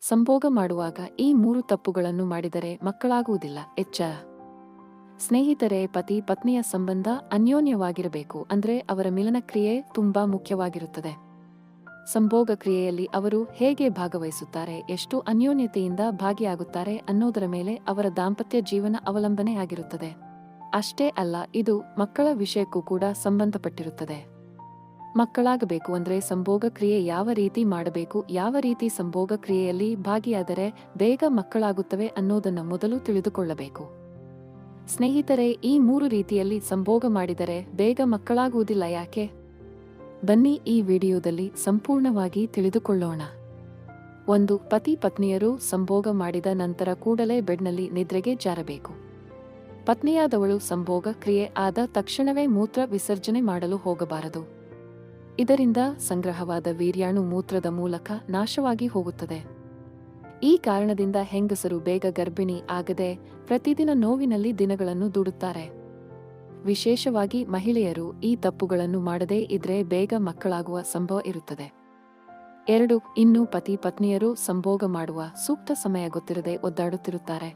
ಸಂಭೋಗ ಮಾಡುವಾಗ ಈ 3 ತಪ್ಪುಗಳನ್ನು ಮಾಡಿದರೆ ಮಕ್ಕಳಾಗುವುದಿಲ್ಲ. ಎಚ್ಚರ. ಸ್ನೇಹಿತರೆ, ಪತಿ ಪತ್ನಿಯ ಸಂಬಂಧ ಅನ್ಯೋನ್ಯವಾಗಿರಬೇಕು. ಅಂದ್ರೆ ಅವರ ಮಿಲನ ಕ್ರಿಯೆ ತುಂಬಾ ಮುಖ್ಯವಾಗಿರುತ್ತದೆ. ಸಂಭೋಗ ಕ್ರಿಯೆಯಲ್ಲಿ ಅವರು ಹೇಗೆ ಭಾಗವಹಿಸುತ್ತಾರೆ, ಎಷ್ಟು ಅನ್ಯೋನ್ಯತೆಯಿಂದ ಭಾಗಿಯಾಗುತ್ತಾರೆ ಅನ್ನೋದರ ಮೇಲೆ ಅವರ ದಾಂಪತ್ಯ ಜೀವನ ಅವಲಂಬನೆಯಾಗಿರುತ್ತದೆ. ಅಷ್ಟೇ ಅಲ್ಲ, ಇದು ಮಕ್ಕಳ ವಿಷಯಕ್ಕೂ ಕೂಡ ಸಂಬಂಧಪಟ್ಟಿರುತ್ತದೆ. ಮಕ್ಕಳಾಗಬೇಕು ಅಂದ್ರೆ ಸಂಭೋಗ ಕ್ರಿಯೆ ಯಾವ ರೀತಿ ಮಾಡಬೇಕು, ಯಾವ ರೀತಿ ಸಂಭೋಗ ಕ್ರಿಯೆಯಲ್ಲಿ ಭಾಗಿಯಾದರೆ ಬೇಗ ಮಕ್ಕಳಾಗುತ್ತವೆ ಅನ್ನೋದನ್ನು ಮೊದಲು ತಿಳಿದುಕೊಳ್ಳಬೇಕು. ಸ್ನೇಹಿತರೆ, ಈ 3 ರೀತಿಯಲ್ಲಿ ಸಂಭೋಗ ಮಾಡಿದರೆ ಬೇಗ ಮಕ್ಕಳಾಗುವುದಿಲ್ಲ. ಯಾಕೆ? ಬನ್ನಿ ಈ ವಿಡಿಯೋದಲ್ಲಿ ಸಂಪೂರ್ಣವಾಗಿ ತಿಳಿದುಕೊಳ್ಳೋಣ. 1. ಪತಿ ಪತ್ನಿಯರು ಸಂಭೋಗ ಮಾಡಿದ ನಂತರ ಕೂಡಲೇ ಬೆಡ್ನಲ್ಲಿ ನಿದ್ರೆಗೆ ಜಾರಬೇಕು. ಪತ್ನಿಯಾದವಳು ಸಂಭೋಗ ಕ್ರಿಯೆ ಆದ ತಕ್ಷಣವೇ ಮೂತ್ರ ವಿಸರ್ಜನೆ ಮಾಡಲು ಹೋಗಬಾರದು. ಇದರಿಂದ ಸಂಗ್ರಹವಾದ ವೀರ್ಯಾಣು ಮೂತ್ರದ ಮೂಲಕ ನಾಶವಾಗಿ ಹೋಗುತ್ತದೆ. ಈ ಕಾರಣದಿಂದ ಹೆಂಗಸರು ಬೇಗ ಗರ್ಭಿಣಿ ಆಗದೆ ಪ್ರತಿದಿನ ನೋವಿನಲ್ಲಿ ದಿನಗಳನ್ನು ದೂಡುತ್ತಾರೆ. ವಿಶೇಷವಾಗಿ ಮಹಿಳೆಯರು ಈ ತಪ್ಪುಗಳನ್ನು ಮಾಡದೇ ಇದ್ರೆ ಬೇಗ ಮಕ್ಕಳಾಗುವ ಸಂಭವ ಇರುತ್ತದೆ. 2. ಇನ್ನು ಪತಿ ಪತ್ನಿಯರು ಸಂಭೋಗ ಮಾಡುವ ಸೂಕ್ತ ಸಮಯ ಗೊತ್ತಿರದೆ ಒದ್ದಾಡುತ್ತಿರುತ್ತಾರೆ.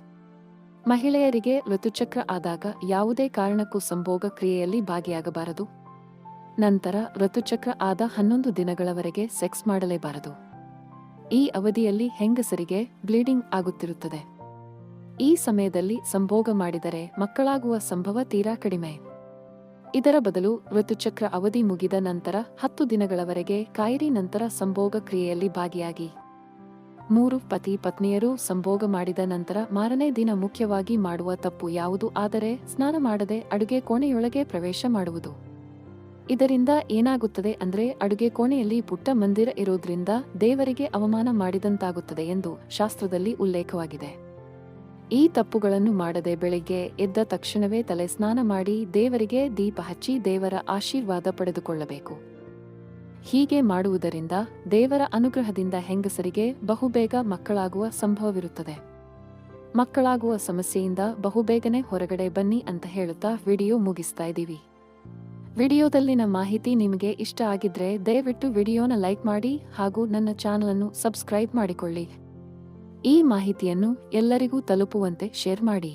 ಮಹಿಳೆಯರಿಗೆ ಋತುಚಕ್ರ ಆದಾಗ ಯಾವುದೇ ಕಾರಣಕ್ಕೂ ಸಂಭೋಗ ಕ್ರಿಯೆಯಲ್ಲಿ ಭಾಗಿಯಾಗಬಾರದು. ನಂತರ ಋತುಚಕ್ರ ಆದ 11 ದಿನಗಳವರೆಗೆ ಸೆಕ್ಸ್ ಮಾಡಲೇಬಾರದು. ಈ ಅವಧಿಯಲ್ಲಿ ಹೆಂಗಸರಿಗೆ ಬ್ಲೀಡಿಂಗ್ ಆಗುತ್ತಿರುತ್ತದೆ. ಈ ಸಮಯದಲ್ಲಿ ಸಂಭೋಗ ಮಾಡಿದರೆ ಮಕ್ಕಳಾಗುವ ಸಂಭವ ತೀರಾ ಕಡಿಮೆ. ಇದರ ಬದಲು ಋತುಚಕ್ರ ಅವಧಿ ಮುಗಿದ ನಂತರ 10 ದಿನಗಳವರೆಗೆ ಕಾಯಿರಿ ನಂತರ ಸಂಭೋಗ ಕ್ರಿಯೆಯಲ್ಲಿ ಭಾಗಿಯಾಗಿ. 3. ಪತಿ ಪತ್ನಿಯರು ಸಂಭೋಗ ಮಾಡಿದ ನಂತರ ಮಾರನೇ ದಿನ ಮುಖ್ಯವಾಗಿ ಮಾಡುವ ತಪ್ಪು ಯಾವುದು ಆದರೆ ಸ್ನಾನ ಮಾಡದೆ ಅಡುಗೆ ಕೋಣೆಯೊಳಗೆ ಪ್ರವೇಶ ಮಾಡುವುದು. ಇದರಿಂದ ಏನಾಗುತ್ತದೆ ಅಂದ್ರೆ ಅಡುಗೆ ಕೋಣೆಯಲ್ಲಿ ಪುಟ್ಟ ಮಂದಿರ ಇರೋದ್ರಿಂದ ದೇವರಿಗೆ ಅವಮಾನ ಮಾಡಿದಂತಾಗುತ್ತದೆ ಎಂದು ಶಾಸ್ತ್ರದಲ್ಲಿ ಉಲ್ಲೇಖವಾಗಿದೆ. ಈ ತಪ್ಪುಗಳನ್ನು ಮಾಡದೆ ಬೆಳಿಗ್ಗೆ ಎದ್ದ ತಕ್ಷಣವೇ ತಲೆ ಸ್ನಾನ ಮಾಡಿ ದೇವರಿಗೆ ದೀಪ ಹಚ್ಚಿ ದೇವರ ಆಶೀರ್ವಾದ ಪಡೆದುಕೊಳ್ಳಬೇಕು. ಹೀಗೆ ಮಾಡುವುದರಿಂದ ದೇವರ ಅನುಗ್ರಹದಿಂದ ಹೆಂಗಸರಿಗೆ ಬಹುಬೇಗ ಮಕ್ಕಳಾಗುವ ಸಂಭವವಿರುತ್ತದೆ. ಮಕ್ಕಳಾಗುವ ಸಮಸ್ಯೆಯಿಂದ ಬಹುಬೇಗನೆ ಹೊರಗಡೆ ಬನ್ನಿ ಅಂತ ಹೇಳುತ್ತಾ ವಿಡಿಯೋ ಮುಗಿಸ್ತಾ ಇದ್ದೀವಿ. ವಿಡಿಯೋದಲ್ಲಿನ ಮಾಹಿತಿ ನಿಮಗೆ ಇಷ್ಟ ಆಗಿದ್ರೆ ದಯವಿಟ್ಟು ವಿಡಿಯೋನ ಲೈಕ್ ಮಾಡಿ ಹಾಗೂ ನನ್ನ ಚಾನಲ್ ಅನ್ನು ಸಬ್ಸ್ಕ್ರೈಬ್ ಮಾಡಿಕೊಳ್ಳಿ. ಈ ಮಾಹಿತಿಯನ್ನು ಎಲ್ಲರಿಗೂ ತಲುಪುವಂತೆ ಶೇರ್ ಮಾಡಿ.